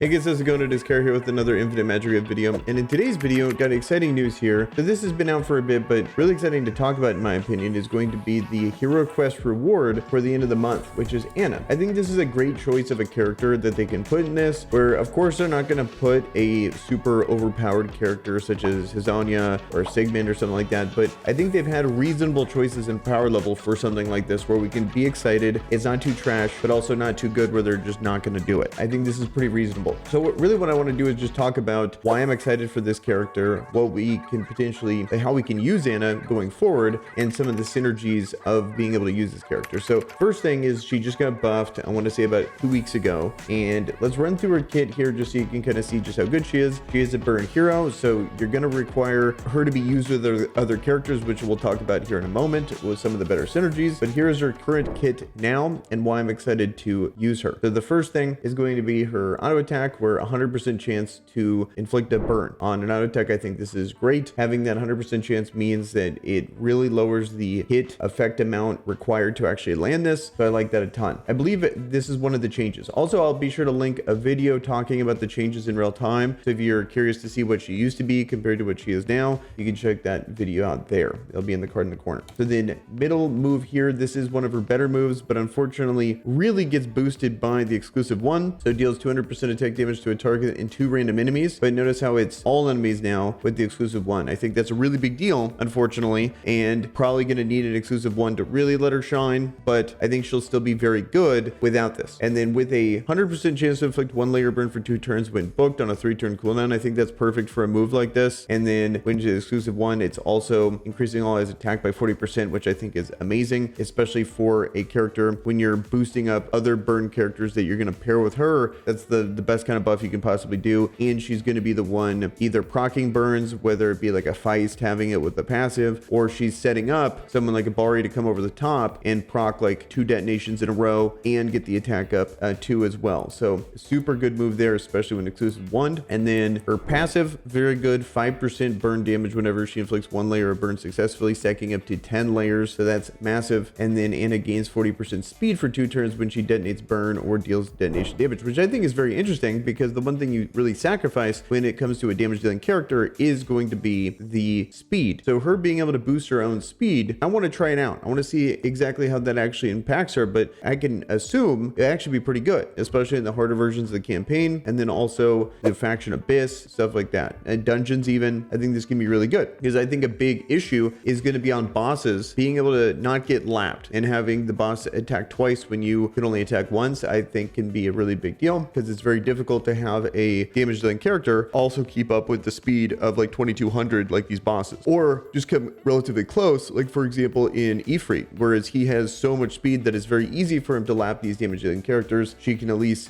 Hey guys, how's it going? It is Kire here with another Infinite Magicraid video, and in today's video, got exciting news here. So this has been out for a bit, but really exciting to talk about in my opinion is going to be the Hero Quest reward for the end of the month, which is Anna. I think this is a great choice of a character that they can put in this, where of course they're not going to put a super overpowered character such as Hizania or Sigmund or something like that, but I think they've had reasonable choices in power level for something like this where we can be excited. It's not too trash, but also not too good where they're just not going to do it. I think this is pretty reasonable. So what I want to do is just talk about why I'm excited for this character, what we can potentially, how we can use Anna going forward, and some of the synergies of being able to use this character. So first thing is she just got buffed, I want to say about 2 weeks ago, and let's run through her kit here just so you can kind of see just how good she is. She is a burn hero, so you're going to require her to be used with other characters, which we'll talk about here in a moment with some of the better synergies. But here is her current kit now and why I'm excited to use her. So the first thing is going to be her auto attack, where 100% chance to inflict a burn. On an auto attack, I think this is great. Having that 100% chance means that it really lowers the hit effect amount required to actually land this, so I like that a ton. I believe this is one of the changes. Also, I'll be sure to link a video talking about the changes in real time, so if you're curious to see what she used to be compared to what she is now, you can check that video out there. It'll be in the card in the corner. So then middle move here, this is one of her better moves, but unfortunately really gets boosted by the exclusive one, so it deals 200% attack damage to a target and 2 random enemies. But notice how it's all enemies now with the exclusive one. I think that's a really big deal, unfortunately, and probably going to need an exclusive one to really let her shine, but I think she'll still be very good without this. And then with a 100% chance to inflict 1 layer burn for 2 turns when booked on a 3-turn cooldown, I think that's perfect for a move like this. And then when the exclusive one, it's also increasing all his attack by 40%, which I think is amazing, especially for a character when you're boosting up other burn characters that you're going to pair with her. That's the best kind of buff you can possibly do, and she's going to be the one either proccing burns, whether it be like a Feist having it with the passive, or she's setting up someone like a Bari to come over the top and proc like 2 detonations in a row and get the attack up 2 as well. So super good move there, especially when exclusive 1. And then her passive, very good, 5% burn damage whenever she inflicts 1 layer of burn successfully, stacking up to 10 layers, so that's massive. And then Anna gains 40% speed for 2 turns when she detonates burn or deals detonation damage, which I think is very interesting because the one thing you really sacrifice when it comes to a damage dealing character is going to be the speed. So her being able to boost her own speed, I want to try it out. I want to see exactly how that actually impacts her, but I can assume it actually be pretty good, especially in the harder versions of the campaign, and then also the faction abyss, stuff like that, and dungeons even. I think this can be really good because I think a big issue is going to be on bosses being able to not get lapped, and having the boss attack twice when you can only attack once, I think can be a really big deal because it's very difficult to have a damage dealing character also keep up with the speed of like 2200 like these bosses, or just come relatively close, like for example in Ifrit, whereas he has so much speed that it's very easy for him to lap these damage dealing characters. She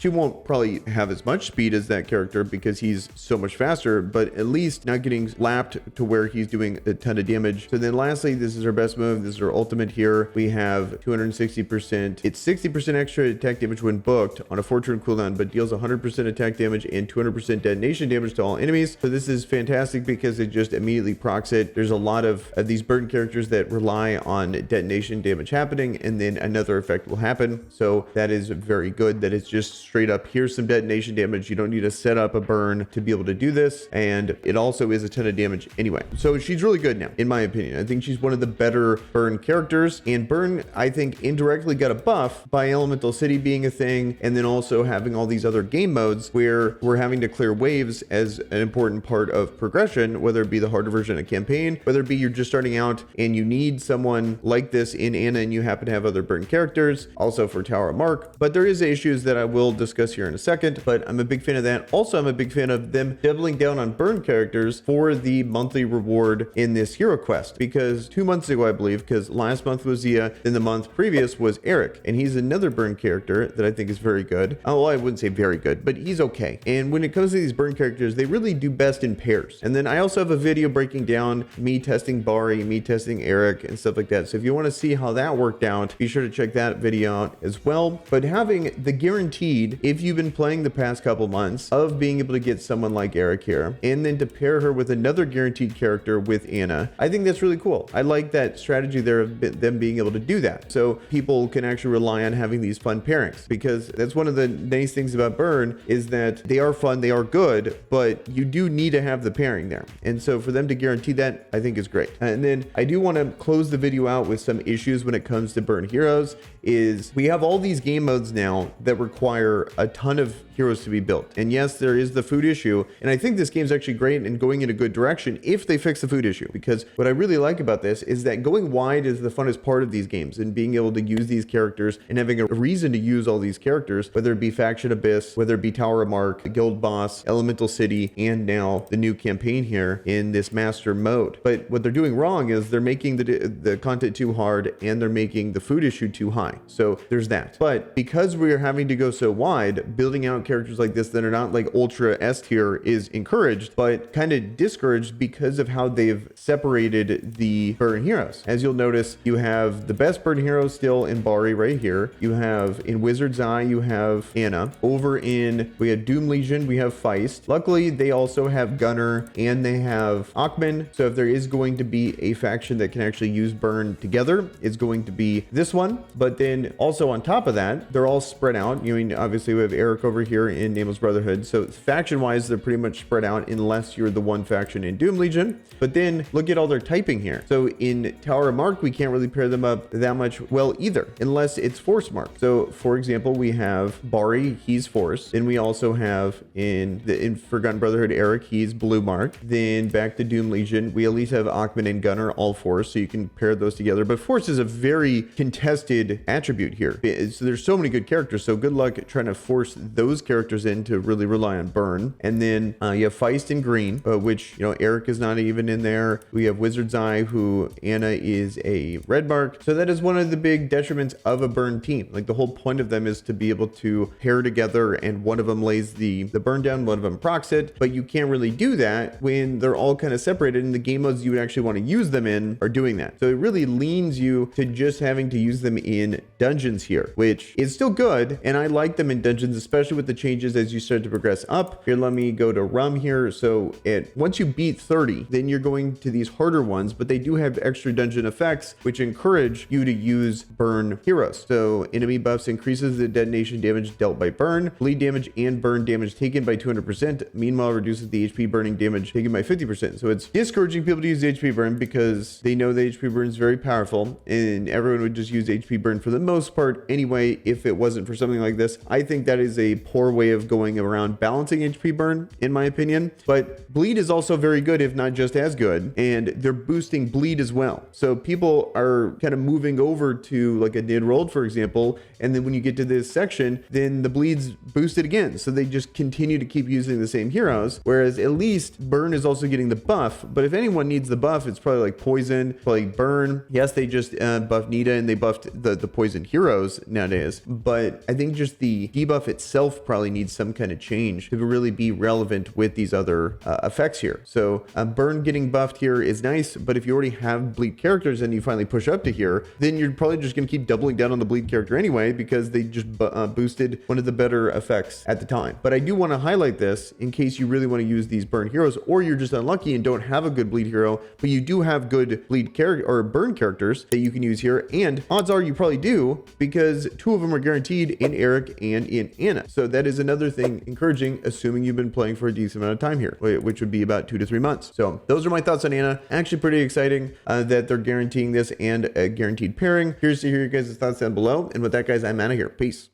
won't probably have as much speed as that character because he's so much faster, but at least not getting lapped to where he's doing a ton of damage. So then lastly, this is our best move. This is our ultimate here. We have 260%. It's 60% extra attack damage when booked on a 4-turn cooldown, but deals 100% attack damage and 200% detonation damage to all enemies. So this is fantastic because it just immediately procs it. There's a lot of these burn characters that rely on detonation damage happening, and then another effect will happen. So that is very good that it's just straight up, here's some detonation damage. You don't need to set up a burn to be able to do this, and it also is a ton of damage anyway. So she's really good now, in my opinion. I think she's one of the better burn characters, and burn, I think, indirectly got a buff by Elemental City being a thing, and then also having all these other game modes where we're having to clear waves as an important part of progression, whether it be the harder version of campaign, whether it be you're just starting out and you need someone like this in Anna and you happen to have other burn characters, also for Tower of Mark. But there is issues that I will discuss here in a second, but I'm a big fan of that. Also, I'm a big fan of them doubling down on burn characters for the monthly reward in this hero quest, because 2 months ago, I believe, because last month was Zia, then the month previous was Eric, and he's another burn character that I think is very good. Oh, well, I wouldn't say very good, but he's okay. And when it comes to these burn characters, they really do best in pairs. And then I also have a video breaking down me testing Bari, me testing Eric, and stuff like that. So if you want to see how that worked out, be sure to check that video out as well. But having the guaranteed, if you've been playing the past couple months, of being able to get someone like Eric here, and then to pair her with another guaranteed character with Anna, I think that's really cool. I like that strategy there of them being able to do that. So people can actually rely on having these fun pairings, because that's one of the nice things about Burn is that they are fun, they are good, but you do need to have the pairing there. And so for them to guarantee that, I think is great. And then I do want to close the video out with some issues when it comes to burn heroes. Is we have all these game modes now that require a ton of heroes to be built. And yes, there is the food issue. And I think this game's actually great and going in a good direction if they fix the food issue. Because what I really like about this is that going wide is the funnest part of these games, and being able to use these characters and having a reason to use all these characters, whether it be Faction Abyss, whether it be Tower of Mark, Guild Boss, Elemental City, and now the new campaign here in this master mode. But what they're doing wrong is they're making the content too hard, and they're making the food issue too high. So there's that. But because we are having to go so wide, building out characters like this that are not like ultra S tier is encouraged, but kind of discouraged because of how they've separated the burn heroes. As you'll notice, you have the best burn hero still in Bari right here. You have in Wizard's Eye, you have Anna. Over in, we have Doom Legion, we have Feist. Luckily, they also have Gunner and they have Achman. So if there is going to be a faction that can actually use burn together, it's going to be this one. But then also on top of that, they're all spread out. You mean, obviously we have Eric over here in Nameless Brotherhood. So faction wise, they're pretty much spread out unless you're the one faction in Doom Legion. But then look at all their typing here. So in Tower of Mark, we can't really pair them up that much well either, unless it's Force Mark. So for example, we have Bari, he's Force. Then we also have in Forgotten Brotherhood, Eric, he's Blue Mark. Then back to Doom Legion, we at least have Achman and Gunner, all Force. So you can pair those together. But Force is a very contested attribute here. So there's so many good characters. So good luck trying to force those characters in to really rely on burn. And then you have Feist in green, which, you know, Eric is not even in there. We have Wizard's Eye, who Anna is a red mark. So that is one of the big detriments of a burn team. Like the whole point of them is to be able to pair together, and one of them lays the burn down, one of them procs it. But you can't really do that when they're all kind of separated, and the game modes you would actually want to use them in are doing that. So it really leans you to just having to use them in dungeons here, which is still good. And I like them in dungeons, especially with the changes as you start to progress up. Here, let me go to Rum here. So once you beat 30, then you're going to these harder ones, but they do have extra dungeon effects, which encourage you to use burn heroes. So enemy buffs increases the detonation damage dealt by burn, bleed damage and burn damage taken by 200%. Meanwhile, reduces the HP burning damage taken by 50%. So it's discouraging people to use HP burn because they know that HP burn is very powerful, and everyone would just use HP burn for the most part anyway if it wasn't for something like this. I think that is a poor way of going around balancing HP burn, in my opinion. But bleed is also very good, if not just as good, and they're boosting bleed as well. So people are kind of moving over to like a Nid Rolled, for example, and then when you get to this section, then the bleed's boosted again. So they just continue to keep using the same heroes, whereas at least burn is also getting the buff. But if anyone needs the buff, it's probably like poison, probably burn. Yes, they just buffed Nita and they buffed the poison heroes nowadays, but I think just the debuff itself probably needs some kind of change to really be relevant with these other effects here. So burn getting buffed here is nice, but if you already have bleed characters and you finally push up to here, then you're probably just going to keep doubling down on the bleed character anyway, because they just boosted one of the better effects at the time. But I do want to highlight this in case you really want to use these burn heroes, or you're just unlucky and don't have a good bleed hero, but you do have good bleed character or burn characters that you can use here. And odds are you probably do, because two of them are guaranteed in Eric and in Anna. So that is another thing encouraging, assuming you've been playing for a decent amount of time here, which would be about 2 to 3 months. So those are my thoughts on Anna. Actually pretty exciting that they're guaranteeing this and a guaranteed pairing. Curious to hear your guys' thoughts down below. And with that, guys, I'm out of here. Peace.